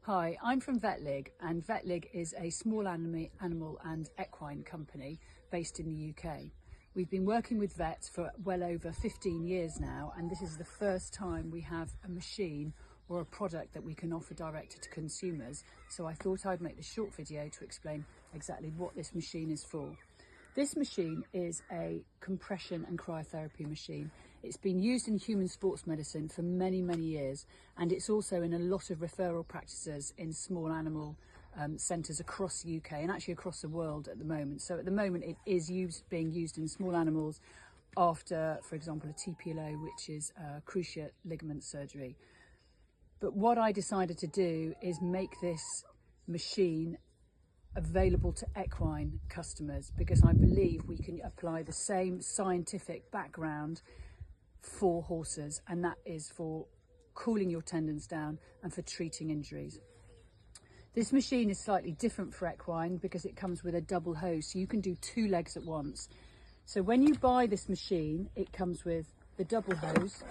Hi, I'm from Vetlig, and Vetlig is a small animal and equine company based in the UK. We've been working with vets for well over 15 years now, and this is the first time we have a machine or a product that we can offer direct to consumers. So I thought I'd make this short video to explain exactly what this machine is for. This machine is a compression and cryotherapy machine. It's been used in human sports medicine for many, many years, and it's also in a lot of referral practices in small animal centres across the UK and actually across the world at the moment. So at the moment it is being used in small animals after, for example, a TPLO, which is cruciate ligament surgery. But what I decided to do is make this machine available to equine customers, because I believe we can apply the same scientific background for horses, and that is for cooling your tendons down and for treating injuries. This machine is slightly different for equine because it comes with a double hose, so you can do two legs at once. So when you buy this machine, it comes with the double hose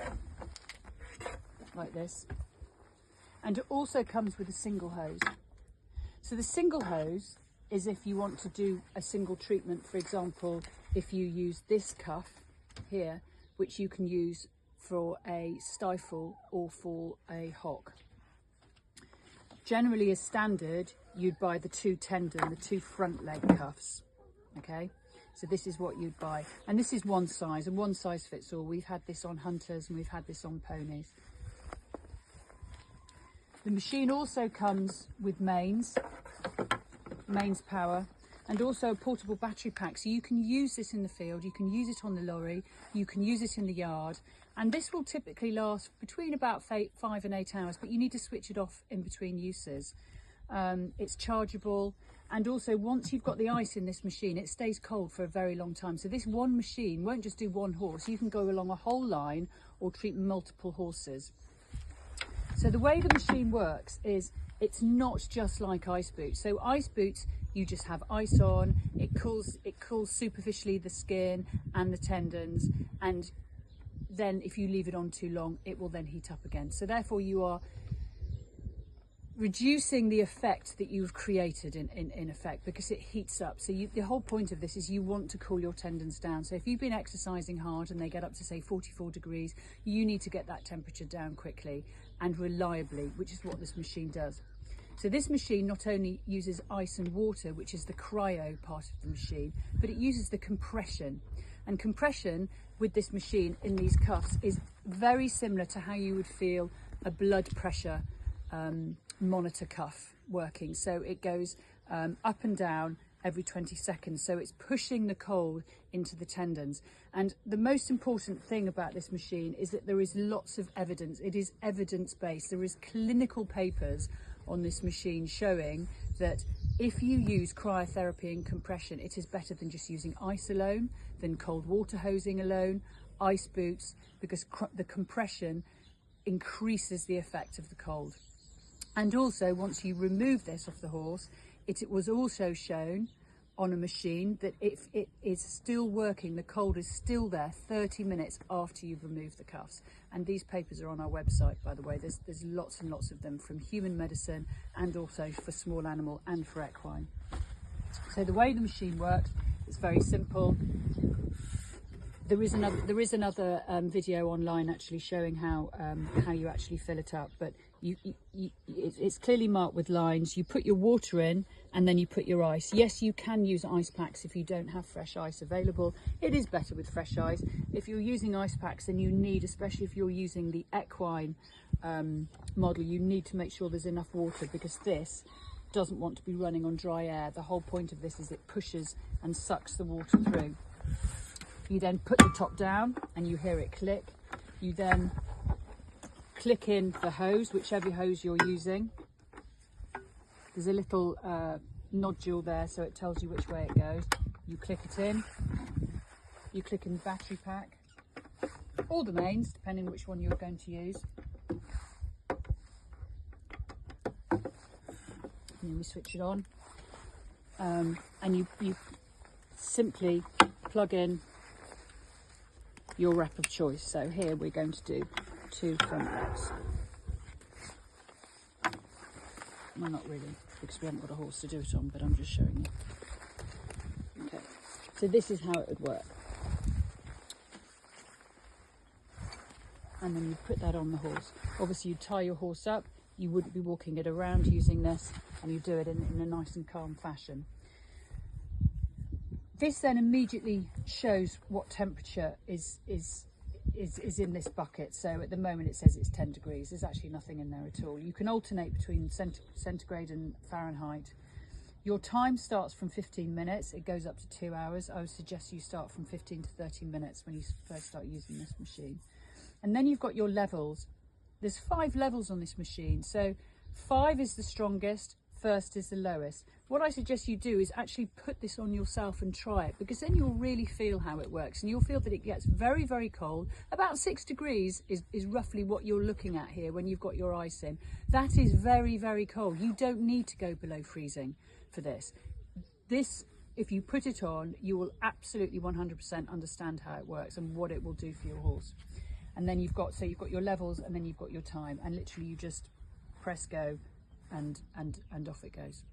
like this, and it also comes with a single hose. So the single hose is if you want to do a single treatment. For example, if you use this cuff here, which you can use for a stifle or for a hock. Generally, as standard, you'd buy the two front leg cuffs, okay? So this is what you'd buy. And this is one size, and one size fits all. We've had this on hunters and we've had this on ponies. The machine also comes with mains power, and also a portable battery pack, so you can use this in the field, you can use it on the lorry, you can use it in the yard, and this will typically last between about 5 and 8 hours, but you need to switch it off in between uses. It's chargeable, and also once you've got the ice in this machine, it stays cold for a very long time. So this one machine won't just do one horse, you can go along a whole line or treat multiple horses. So the way the machine works is it's not just like ice boots. So ice boots, you just have ice on, it cools superficially the skin and the tendons, and then if you leave it on too long, it will then heat up again. So therefore you are reducing the effect that you've created in effect, because it heats up. So the whole point of this is you want to cool your tendons down. So if you've been exercising hard and they get up to say 44 degrees, you need to get that temperature down quickly and reliably, which is what this machine does. So this machine not only uses ice and water, which is the cryo part of the machine, but it uses the compression. And compression with this machine in these cuffs is very similar to how you would feel a blood pressure monitor cuff working. So it goes up and down every 20 seconds. So it's pushing the cold into the tendons. And the most important thing about this machine is that there is lots of evidence. It is evidence-based. There is clinical papers on this machine showing that if you use cryotherapy and compression, it is better than just using ice alone, than cold water hosing alone, ice boots, because the compression increases the effect of the cold. And also, once you remove this off the horse, it was also shown on a machine that if it is still working, the cold is still there 30 minutes after you've removed the cuffs. And these papers are on our website, by the way. There's lots and lots of them from human medicine and also for small animal and for equine. So the way the machine works is very simple. There is another video online actually showing how you actually fill it up, but it's clearly marked with lines. You put your water in and then you put your ice. Yes, you can use ice packs if you don't have fresh ice available. It is better with fresh ice. If you're using ice packs, then you need, especially if you're using the equine model, you need to make sure there's enough water, because this doesn't want to be running on dry air. The whole point of this is it pushes and sucks the water through. You then put the top down and you hear it click. You then click in the hose, whichever hose you're using. There's a little nodule there, so it tells you which way it goes. You click it in. You click in the battery pack, or the mains, depending on which one you're going to use. And then we switch it on. And you simply plug in your wrap of choice. So here we're going to do 2 front wraps. Well, not really, because we haven't got a horse to do it on, but I'm just showing you. Okay, so this is how it would work. And then you put that on the horse. Obviously you tie your horse up, you wouldn't be walking it around using this, and you do it in a nice and calm fashion. This then immediately shows what temperature is in this bucket. So at the moment it says it's 10 degrees. There's actually nothing in there at all. You can alternate between centigrade and Fahrenheit. Your time starts from 15 minutes. It goes up to 2 hours. I would suggest you start from 15 to 30 minutes when you first start using this machine. And then you've got your levels. There's 5 levels on this machine. So 5 is the strongest, first is the lowest. What I suggest you do is actually put this on yourself and try it, because then you'll really feel how it works, and you'll feel that it gets very, very cold. About 6 degrees is roughly what you're looking at here when you've got your ice in. That is very, very cold. You don't need to go below freezing for this. This, if you put it on, you will absolutely 100% understand how it works and what it will do for your horse. And then you've got your levels, and then you've got your time, and literally you just press go and off it goes.